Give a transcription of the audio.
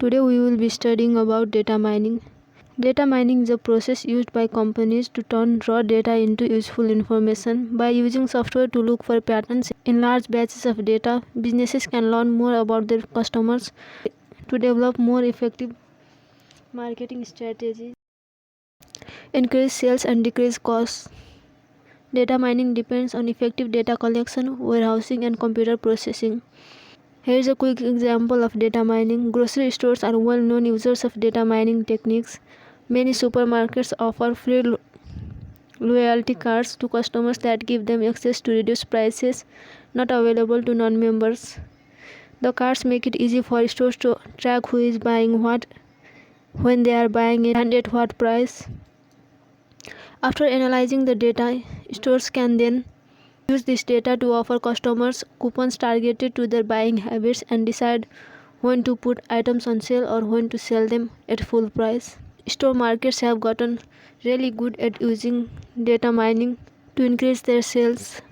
Today we will be studying about data mining. Data mining is a process used by companies to turn raw data into useful information. By using software to look for patterns in large batches of data, businesses can learn more about their customers to develop more effective marketing strategies, increase sales and decrease costs. Data mining depends on effective data collection, warehousing and computer processing. Here is a quick example of data mining. Grocery stores are well-known users of data mining techniques. Many supermarkets offer free loyalty cards to customers that give them access to reduced prices not available to non-members. The cards make it easy for stores to track who is buying what, when they are buying it, and at what price. After analyzing the data, stores can then use this data to offer customers coupons targeted to their buying habits and decide when to put items on sale or when to sell them at full price. Store markets have gotten really good at using data mining to increase their sales.